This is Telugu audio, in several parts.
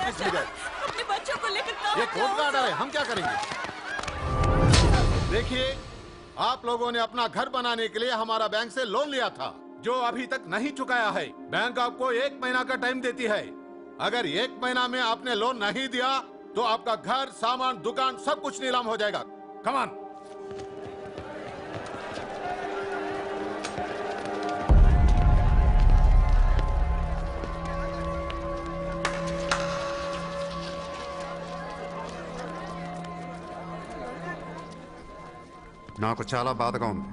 नोटिस मिल गए। अपने बच्चों को लेकर ये कोर्ट का ऑर्डर है, हम क्या करेंगे? देखिए, आप लोगों ने अपना घर बनाने के लिए हमारा बैंक से लोन लिया था, जो अभी तक नहीं चुकाया है। बैंक आपको 1 महीना का टाइम देती है। अगर 1 महीना में आपने लोन नहीं दिया तो आपका घर, सामान, दुकान सब कुछ नीलाम हो जाएगा। Come on. నాకు చాలా బాధగా ఉంది.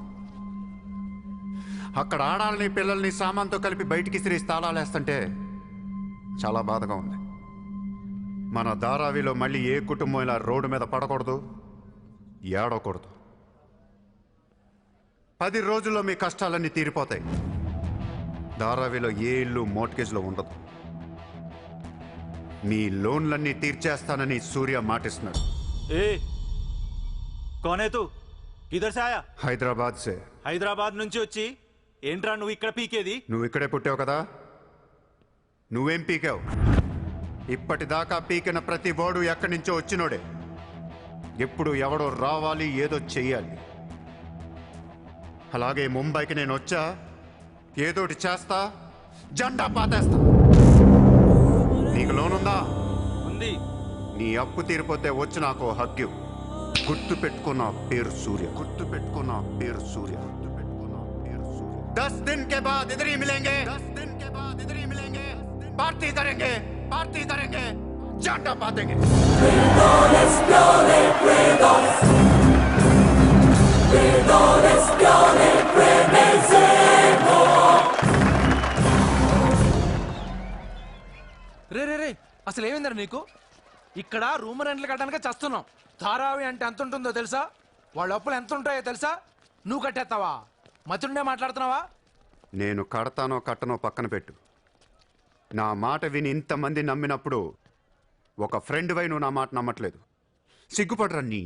అక్కడ ఆడాలని పిల్లల్ని సామాన్తో కలిపి బయటికి సిరీస్ తాళాలేస్తుంటే చాలా బాధగా ఉంది. మన ధారావిలో మళ్ళీ ఏ కుటుంబం ఇలా రోడ్డు మీద పడకూడదు, ఏడవకూడదు. 10 రోజుల్లో మీ కష్టాలన్నీ తీరిపోతాయి. ధారావిలో ఏ ఇల్లు మోర్ట్గేజ్లో ఉండదు. మీ లోన్లన్నీ తీర్చేస్తానని సూర్య మాటిస్తున్నాడు. ఏ कौन है तू? किधर से आया? హైదరాబాద్ సే. హైదరాబాద్ నుంచి వచ్చి ఏంట్రా నువ్వు ఇక్కడ పీకేది? నువ్వు ఇక్కడే పుట్టావు కదా, నువ్వేం పీకావు? ఇప్పటిదాకా పీకిన ప్రతి వాడు ఎక్కడి నుంచో వచ్చినోడే. ఎప్పుడు ఎవడో రావాలి, ఏదో చెయ్యాలి. అలాగే ముంబైకి నేను వచ్చా, ఏదోటి చేస్తా, జెండా పాతేస్తా. నీకు లోన్ ఉందా? ఉంది. నీ అప్పు తీరిపోతే వచ్చి నాకు హగ్గు. గుర్తు పెట్టుకున్న పేరు సూర్య. గుర్తు పెట్టుకున్న పేరు సూర్య. గుర్తు పెట్టుకున్న పేరు సూర్య. 10 दिन के बाद इधर ही मिलेंगे. 10 दिन के बाद इधर ही मिलेंगे. पार्टी करेंगे, पार्टी करेंगे, झंडा पातेंगे. రే రే రే అసలు ఏమైందరా నీకు? ఇక్కడ రూమ్ రెంట్లు కట్టడానికి చస్తున్నాం. ధారావి అంటే ఎంత ఉంటుందో తెలుసా? వాళ్ళ అప్పులు ఎంత ఉంటాయో తెలుసా? నువ్వు కట్టేస్తావా? మతుండే మాట్లాడుతున్నావా? నేను కడతానో కట్టనో పక్కన పెట్టు. నా మాట విని ఇంతమంది నమ్మినప్పుడు ఒక ఫ్రెండ్ వై నువ్వు నా మాట నమ్మట్లేదు. సిగ్గుపడరా నీ.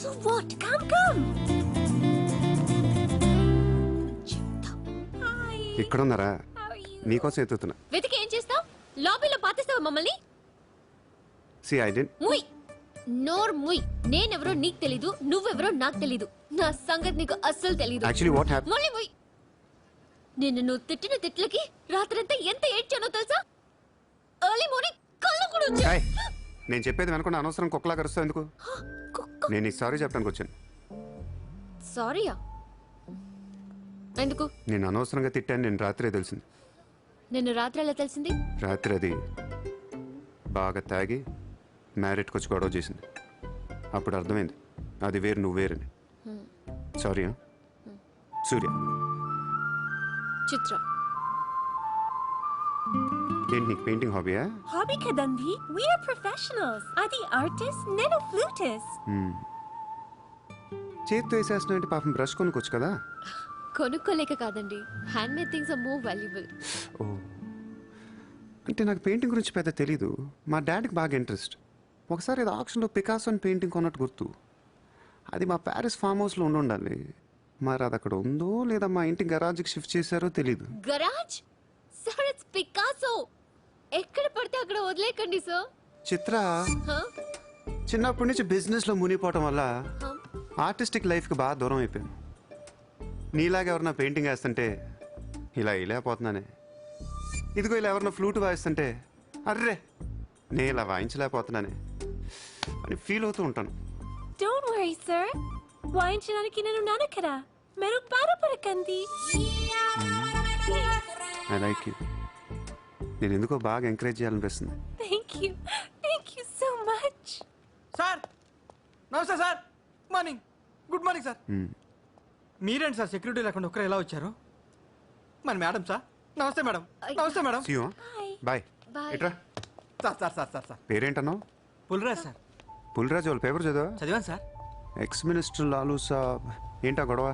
So what? Come. ఇక్కడున్నారా? నీకోసం ఎత్తుతున్నా. వెతికి ఏం చేస్తావు? లాబీలో పాతిస్తావా మమ్మల్ని? See, I didn't. ముయ్. నోర్ ముయ్. నేనెవరో నీకు తెలీదు, నువ్వెవరో నాకు తెలీదు. నా సంగతి నీకు అస్సలు తెలీదు. Actually, what happened? మళ్ళీ ముయ్. నువ్వు తిట్టిన తిట్లకి రాత్రంతా ఎంత ఏడ్చానో తెలుసా? ఎర్లీ మార్నింగ్ కళ్ళు కూడా వచ్చాయి. నేను చెప్పేది వెనకుండా అనవసరం కుక్కలా కరుస్తావు ఎందుకు? నేను ఈ సారీ చెప్పడానికి వచ్చాను. సారీయా? ఎందుకు? నేను అనవసరంగా తిట్టాను. నేను రాత్రే తెలిసింది. నిన్ను రాత్రి ఎలా తెలిసింది? రాత్రి అది బాగా తాగి మ్యారేట్కి వచ్చి గొడవ చేసింది. అప్పుడు అర్థమైంది అది వేరు, నువ్వు వేరని. సారీ. సూర్య. చిత్ర. ఏంటి నీకు పెయింటింగ్ హాబీయా? హాబీ కదండి, వీఆర్ ప్రొఫెషనల్స్. అది ఆర్టిస్ట్, నేను ఫ్లూటిస్ట్. చేతితో వేసేస్తున్నా అంటే పాపం బ్రష్ కొనుక్కోవచ్చు కదా. కొనుక్కోలేక కాదండి, hand made things are more valuable. Oh, అంటే నాకు పెయింటింగ్ గురించి పెద్ద తెలీదు. మా డాడీకి బాగా ఇంట్రెస్ట్. ఒకసారి ఏదో ఆక్షన్లో పికాసో అని పెయింటింగ్ కొన్నట్టు గుర్తు. అది మా ప్యారిస్ ఫామ్ హౌస్లో ఉండాలి. మరి అది అక్కడ ఉందో లేదా మా ఇంటి గరాజ్కి షిఫ్ట్ చేశారో తెలీదు. గరాజ్? Sir, it's Picasso. ఎక్కడ పడితే అక్కడ వదిలేకండి సార్. చిత్ర చిన్నప్పటి నుంచి బిజినెస్లో మునిగిపోవటం వల్ల ఆర్టిస్టిక్ లైఫ్కి బాగా దూరం అయిపోయాను. నీలాగా ఎవరన్నా పెయింటింగ్ వేస్తుంటే ఇలా వేయలేకపోతున్నానే. ఇదిగో ఇలా ఎవరన్నా ఫ్లూట్ వాయిస్తుంటే అర్రే నేను ఇలా వాయించలేకపోతున్నానే అని ఫీల్ అవుతూ ఉంటాను. డోంట్ వరీ సార్, వాయించడానికి నేను ఉన్నాను కదా, మీరు బాధపడకండి. I like you. నేను ఎందుకో బాగా ఎంకరేజ్ చేయాలనిపిస్తుంది. Thank you so much. Sir namaste sir. Morning. Good morning sir. మీరేంటి సార్ సెక్యూరిటీ లేకుండా ఒక్కరు ఎలా వచ్చారు? మరి madam sir, namaste madam. Namaste madam. See you bye. Bye. ఎట్రా సార్ పేరేంటన్నావు? పుల్రాజ్ సార్. పుల్రాజు వాళ్ళ పేపర్ చదివా? చదివాను సార్. ఎక్స్ మినిస్టర్ లాలూ సాబ్ ఏంటా గొడవ?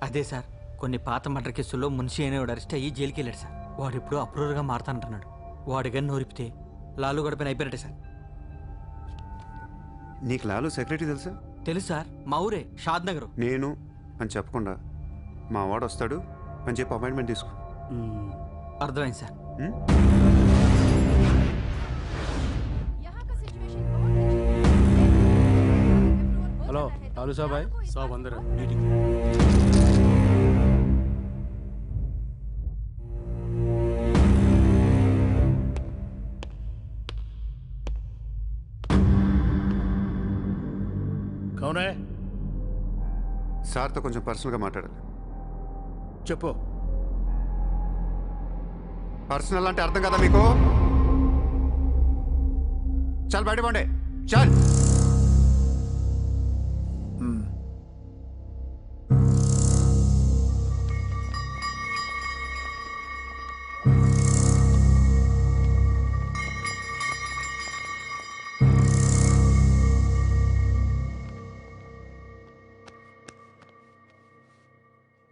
అదే సార్, కొన్ని పాత మర్డర్ కేసుల్లో మున్షి అనేవాడు అరెస్ట్ అయ్యి జైలుకి వెళ్ళాడు సార్. వాడు ఇప్పుడు అప్రూవర్గా మారుతానంటున్నాడు. వాడి గన్ను నోరిపితే లాలు గడపని అయిపోయినట్టే సార్. నీకు లాలూ సెక్రటరీ తెలుసా? తెలుసు సార్, మా ఊరే షాద్ నగర్. నేను అని చెప్పకుండా మా వాడు వస్తాడు అని చెప్పి అపాయింట్మెంట్ తీసుకో. అర్థమైంది సార్. ఉం? హలో లాలు సాబాయ్. साहब अंदर है कौन है? సార్తో కొంచెం పర్సనల్గా మాట్లాడాలి. చెప్పు. పర్సనల్ అంటే అర్థం కదా మీకు? చాలు బయట పండే చాలు.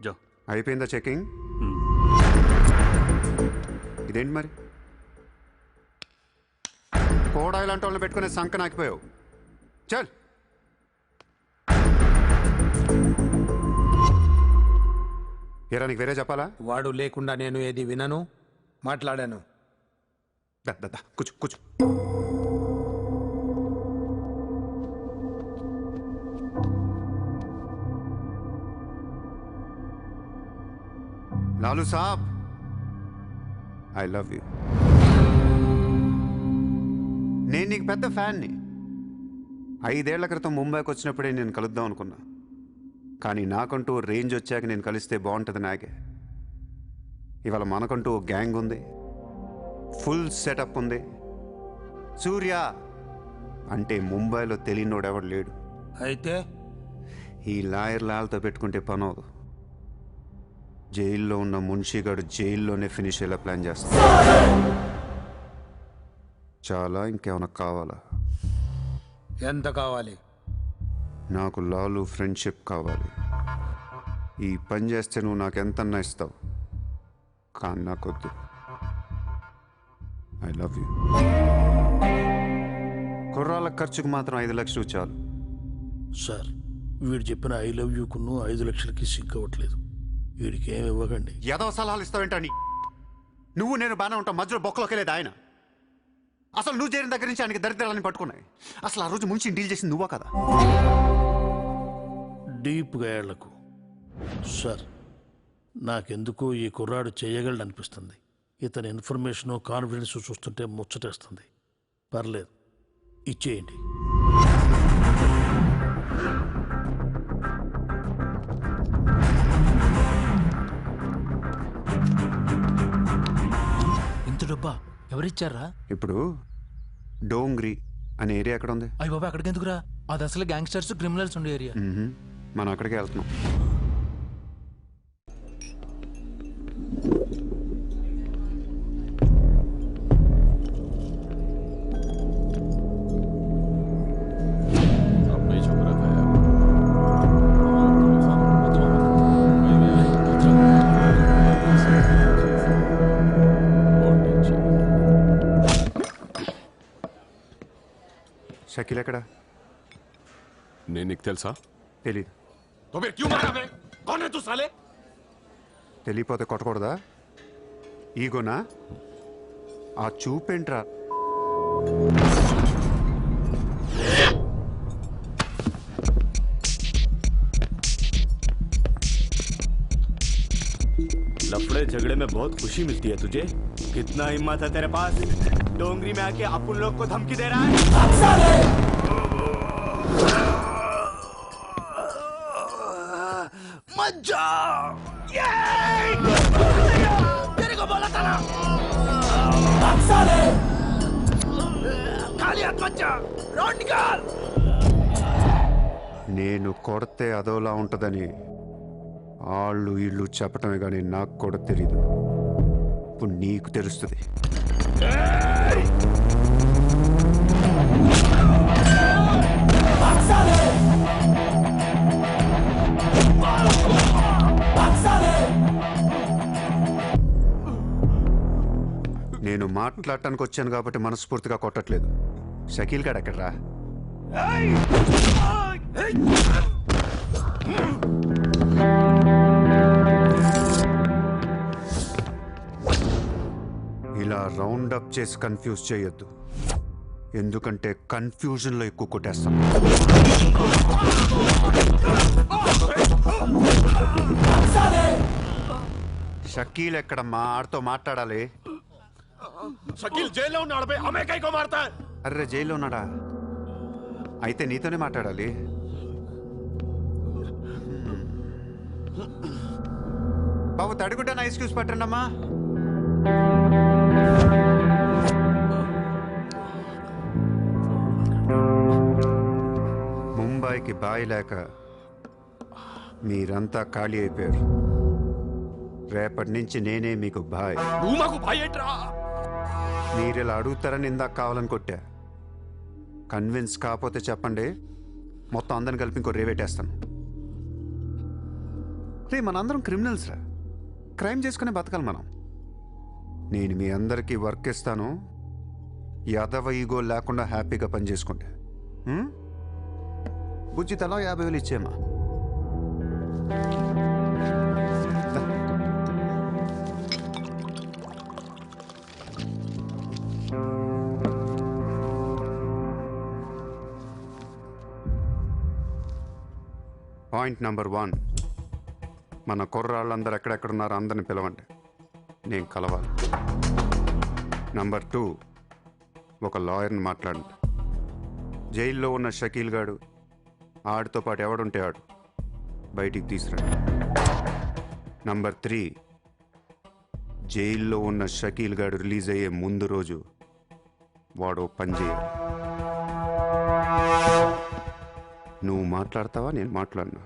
జో అయిపోయిందా చెకింగ్? ఇదేంటి మరి కోడా ఇలాంటి వాళ్ళని పెట్టుకునే సంక నాకిపోయావు. చల్. ఏరా నీకు వేరే చెప్పాలా? వాడు లేకుండా నేను ఏది వినను, మాట్లాడాను. దా, దా, దా, కూర్చో కూర్చో. లాలూ సాబ్, ఐ లవ్ యూ. నేను నీకు పెద్ద ఫ్యాన్ని. 5 ఏళ్ల క్రితం ముంబైకి వచ్చినప్పుడే నేను కలుద్దాం అనుకున్నా. కానీ నాకంటూ రేంజ్ వచ్చాక నేను కలిస్తే బాగుంటుంది నాకే. ఇవాళ మనకంటూ ఓ గ్యాంగ్ ఉంది, ఫుల్ సెటప్ ఉంది. సూర్య అంటే ముంబైలో తెలియనోడు ఎవడు లేడు. అయితే ఈ లాయర్ లాల్తో పెట్టుకుంటే పని అవదు. జైల్లో ఉన్న మున్షిగాడు జైల్లోనే ఫినిష్ అయ్యేలా ప్లాన్ చేస్తా. చాలా ఇంకేమైనా కావాలా? ఎంత కావాలి? నాకు లాలు ఫ్రెండ్షిప్ కావాలి. ఈ పని చేస్తే నువ్వు నాకు ఎంతన్నా ఇస్తావు, కానీ నాకొద్దు. I love you. కుర్రాళ్ళ ఖర్చుకు మాత్రం 5 లక్షలు చాలు. సార్, వీడు చెప్పిన ఐ లవ్ యూకును 5 లక్షలకి సిగ్గవట్లేదు. వీడికి ఏమి ఇవ్వకండి. ఏదో సలహాలు ఇస్తావేంటని? నువ్వు నేను బాగానే ఉంటాం, మధ్యలో బొక్కలోకి వెళ్ళేది ఆయన. అసలు నువ్వు చేరిన దగ్గర నుంచి ఆయనకి దరిద్రాలని పట్టుకున్నాయి. అసలు ఆ రోజు ముంచి డీల్ చేసింది నువ్వా కదా? డీప్గా ఏళ్లకు సార్, నాకెందుకో ఈ కుర్రాడు చేయగలడనిపిస్తుంది. ఇతని ఇన్ఫర్మేషను కాన్ఫిడెన్స్ చూస్తుంటే ముచ్చటేస్తుంది. పర్లేదు, ఇచ్చేయండి. ఇంత డబ్బా ఎవరిచ్చారా? ఇప్పుడు డోంగ్రీ అనే ఏరియా ఎక్కడ ఉంది? అయ్యి బాబా, అక్కడికి ఎందుకురా? అది అసలు గ్యాంగ్స్టర్స్ క్రిమినల్స్ ఉండే ఏరియా. మనం అక్కడికే వెళ్తున్నాం. షకీల్ ఎక్కడ? నేను నీకు తెలుసా? తెలీదు. तो फिर क्यों मारा बे? कौन है तू साले? తెలియపోతే కొట్టకూడదా? ఈగోనా? ఆ చూపేంట్రా? लफड़े झगड़े में बहुत खुशी मिलती है तुझे। कितना हिम्मत है तेरे पास, डोंगरी में आके अपन लोग को धमकी दे रहा है। मत जाओ, तेरे को बोला था ना, खाली हाथ मत जा, रोड निकाल। నేను కొడితే అదోలా ఉంటుందని వాళ్ళు వీళ్ళు చెప్పటమే కానీ నాకు కూడా తెలీదు. ఇప్పుడు నీకు తెలుస్తుంది. నేను మాట్లాడటానికి వచ్చాను కాబట్టి మనస్ఫూర్తిగా కొట్టట్లేదు. షకీల్ గారు ఎక్కడ్రా? ఇలా రౌండ్ అప్ చేసి కన్ఫ్యూజ్ చేయొద్దు, ఎందుకంటే కన్ఫ్యూజన్లో ఎక్కువ కొట్టేస్తాను. షకీల్ ఎక్కడమ్మా? ఆడితో మాట్లాడాలి. शकील जेल में ఉన్నాడు బే हमें कई को मारता है. అర్రే జైల్లో ఉన్నాడా? అయితే నీతోనే మాట్లాడాలి. బాబు తడిగుడ్డ ఐస్ క్యూబ్స్ పట్టండి అమ్మా. ముంబైకి బాయి లేక మీరంతా ఖాళీ అయిపోయారు. రేపటి నుంచి నేనే మీకు బాయ్. నువ్వు మాకు బాయ్ ఏంట్రా? మీరు ఇలా అడుగుతారని ఇందాక కావాలని కొట్టా. కన్విన్స్ కాకపోతే చెప్పండి, మొత్తం అందరిని కలిపి ఇంకో రేవేటేస్తాను. రే మనందరం క్రిమినల్స్ రా, క్రైమ్ చేసుకునే బతకాలి మనం. నేను మీ అందరికీ వర్క్ ఇస్తాను, యాదవ ఈగో లేకుండా హ్యాపీగా పని చేసుకుంటే. బుజ్జి తలా 50,000 ఇచ్చేమా. పాయింట్ నెంబర్ 1, మన కుర్రాళ్ళందరూ ఎక్కడెక్కడున్నారో అందరిని పిలవండి, నేను కలవాలి. నెంబర్ 2, ఒక లాయర్ని మాట్లాడండి. జైల్లో ఉన్న షకీల్ గాడు, ఆడితో పాటు ఎవడుంటే ఆడు బయటికి తీసుకురండి. నెంబర్ 3, జైల్లో ఉన్న షకీల్ గాడు రిలీజ్ అయ్యే ముందు రోజు వాడు పని చేయాలి. నువ్వు మాట్లాడతావా, నేను మాట్లాడినా?